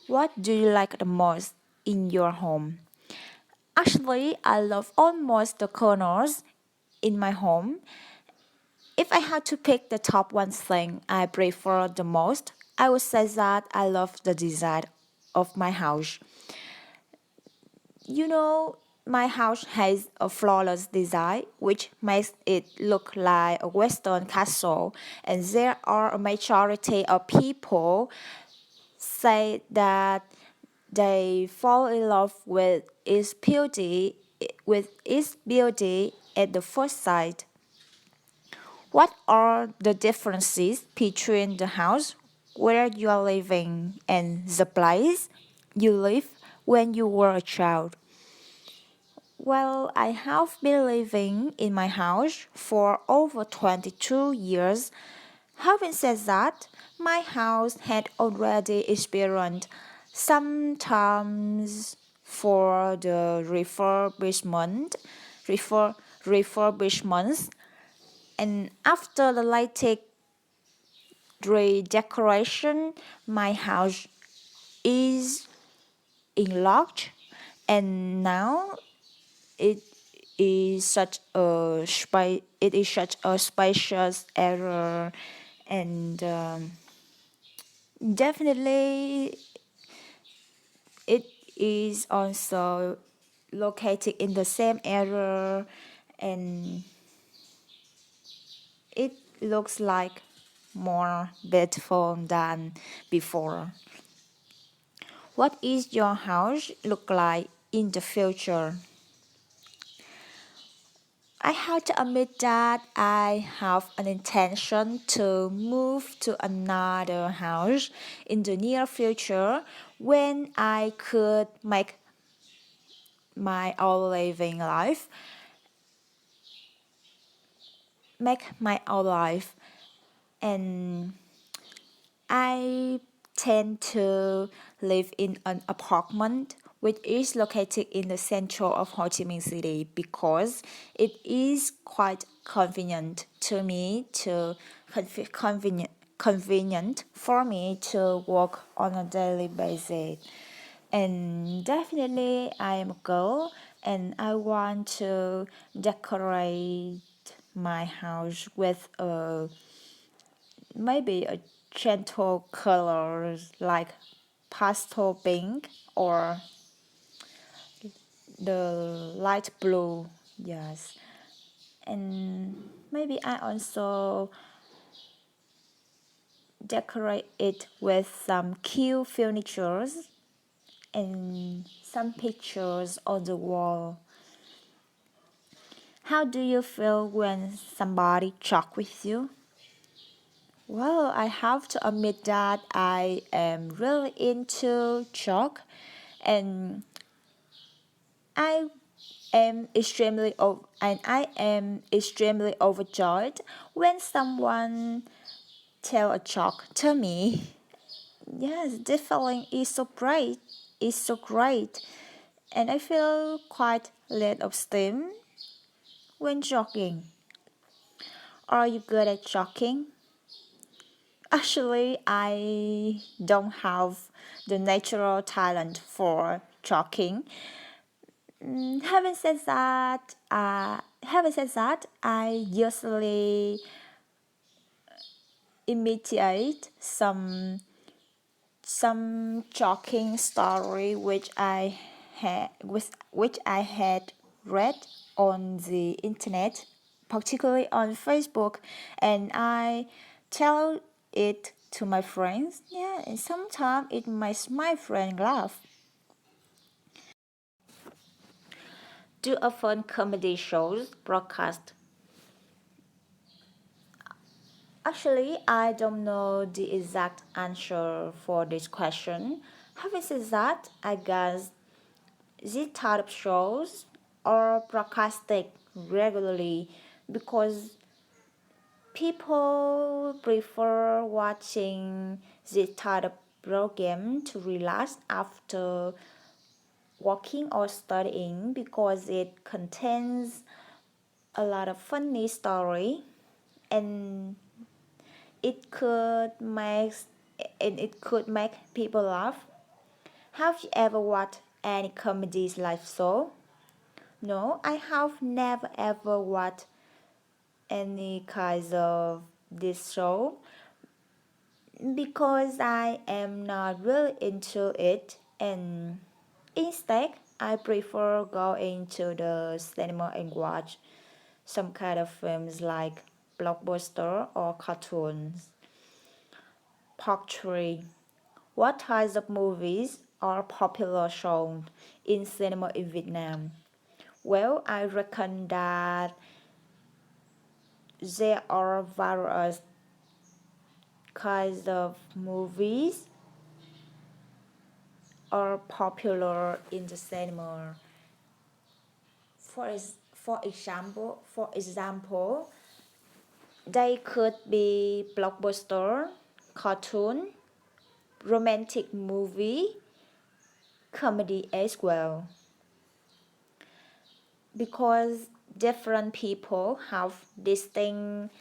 What do you like the most in your home? Actually, I love almost the corners in my home. If I had to pick the top one thing I prefer the most, I would say that I love the design of my house. You know, my house has a flawless design which makes it look like a Western castle, and there are a majority of people say that they fall in love with its beauty at the first sight. What are the differences between the house where you are living and the place you lived when you were a child? Well, I have been living in my house for over 22 years. Having said that, my house had already experienced some times for the refurbishments, and after the latest redecoration, my house is enlarged, and now it it is such a spacious area, and definitely it is also located in the same area, and it looks like more beautiful than before. What is your house look like in the future? I have to admit that I have an intention to move to another house in the near future when I could my own living life, make my own life, and I tend to live in an apartment which is located in the center of Ho Chi Minh City because it is quite convenient to me to convenient for me to work on a daily basis. And definitely I am a girl and I want to decorate my house with maybe a gentle colors like pastel pink or the light blue. Yes, and maybe I also decorate it with some cute furnitures and some pictures on the wall. How do you feel when somebody talk with you? Well, I have to admit that I am really into chalk, and I I am extremely overjoyed when someone tell a joke to me. Yes, this feeling is so great. It's so great, and I feel quite lit of steam when joking. Are you good at joking? Actually, I don't have the natural talent for joking. Having said that, I usually imitate some shocking story which I had read on the internet, particularly on Facebook, and I tell it to my friends. Yeah, and sometimes it makes my friend laugh. Do often comedy shows broadcast? Actually, I don't know the exact answer for this question. Having said that, I guess these type of shows are broadcasted regularly because people prefer watching this type of program to relax after working or studying because it contains a lot of funny story, and it could make and it could make people laugh. Have you ever watched any comedies like so? No, I have never ever watched any kinds of this show because I am not really into it, and instead I prefer going to the cinema and watch some kind of films like blockbuster or cartoons. Part 3. What types of movies are popular shown in cinema in Vietnam? Well, I reckon that there are various kinds of movies are popular in the cinema. For example, they could be blockbuster, cartoon, romantic movie, comedy as well. Because different people have distinct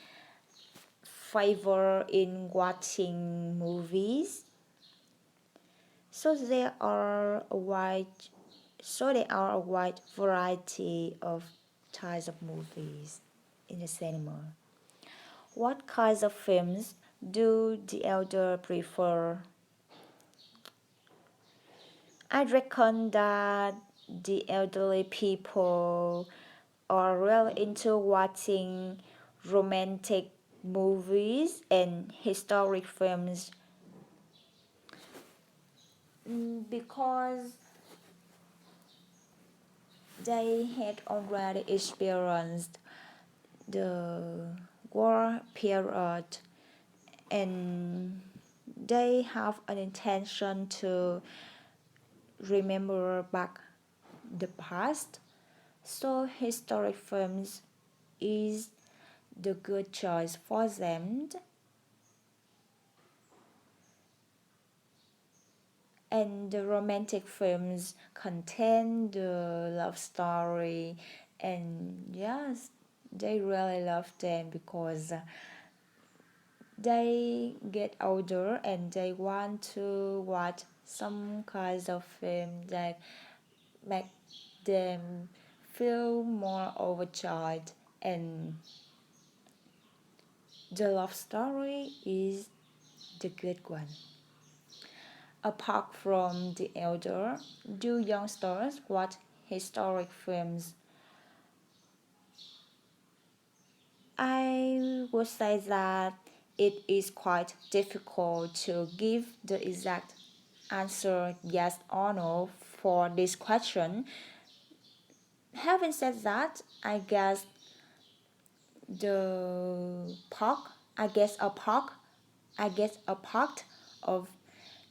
favor in watching movies, so there are a wide variety of types of movies in the cinema. What kinds of films do the elder prefer? I reckon that the elderly people are really into watching romantic movies and historic films because they had already experienced the war period, and they have an intention to remember back the past. So historic films is the good choice for them, and the romantic films contain the love story, and yes, they really love them because they get older and they want to watch some kinds of film that make them feel more overjoyed, and the love story is the good one. Apart from the elder, do youngsters watch historic films? I would say that it is quite difficult to give the exact answer yes or no for this question. Having said that, the part, I guess a part, I guess a part of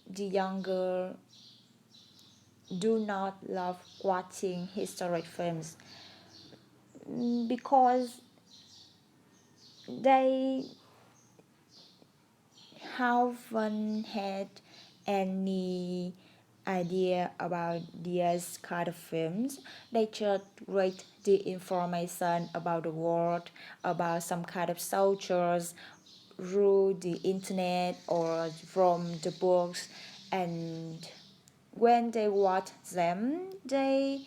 the younger do not love watching historic films because they haven't had any idea about these kind of films. They just read the information about the world, about some kind of soldiers through the internet or from the books, and when they watch them, they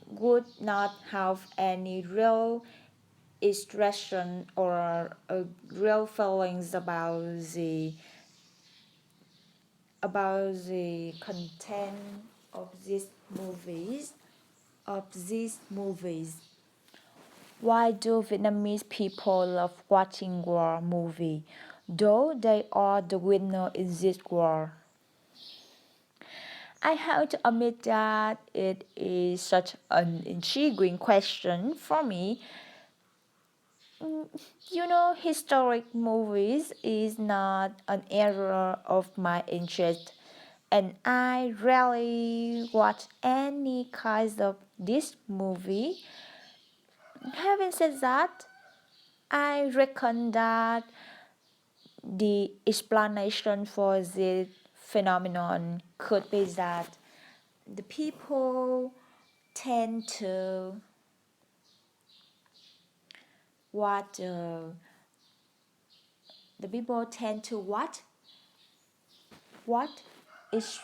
would not have any real expression or real feelings about the content of these movies. Why do Vietnamese people love watching war movie, though they are the winner in this war? I have to admit that it is such an intriguing question for me. Historic movies is not an area of my interest, and I rarely watch any kinds of this movie. Having said that, I reckon that the explanation for this phenomenon could be that the people tend to watch the people tend to watch what is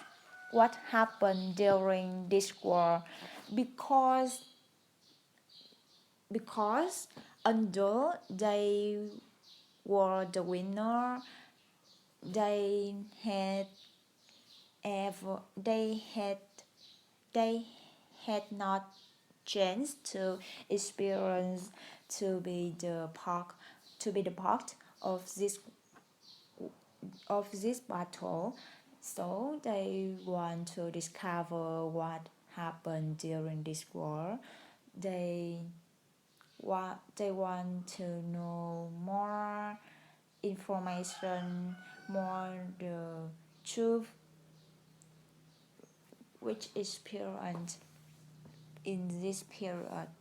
what happened during this war, because because although they were the winner, they had ever they had not chance to experience to be the part of this battle. So they want to discover what happened during this war. They they want to know more information, more the truth which is apparent in this period.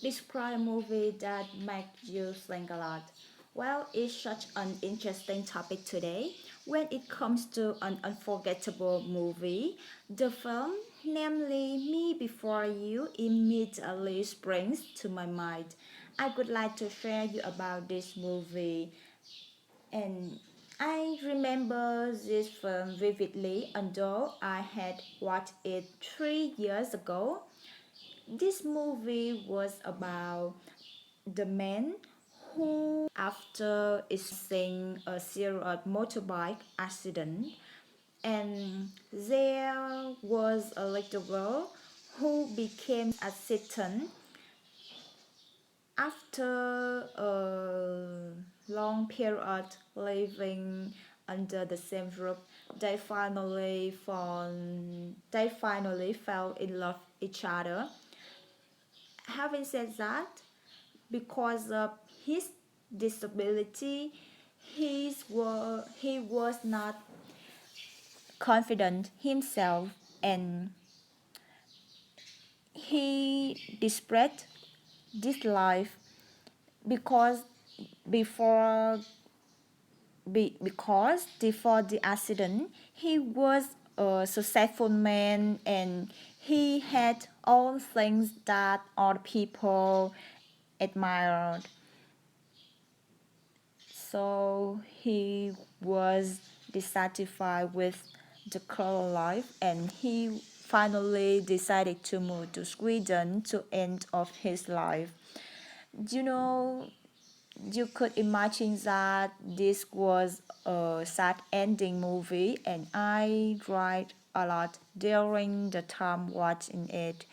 Describe a movie that makes you think a lot. Well, it's such an interesting topic today. When it comes to an unforgettable movie, the film, namely Me Before You, immediately springs to my mind. I would like to share you about this movie, and I remember this film vividly, although I had watched it 3 years ago. This movie was about the man who, after experiencing a serious motorbike accident, and there was a little girl who became accident after a long period living under the same roof. They finally fell in love with each other. Having said that, because of his disability, he was not confident himself, and he desperate this life because before because before the accident he was a successful man, and he had all things that other people admired. So he was dissatisfied with the current life, and he finally decided to move to Sweden to end of his life. You know, you could imagine that this was a sad ending movie, and I cried a lot during the time watching it.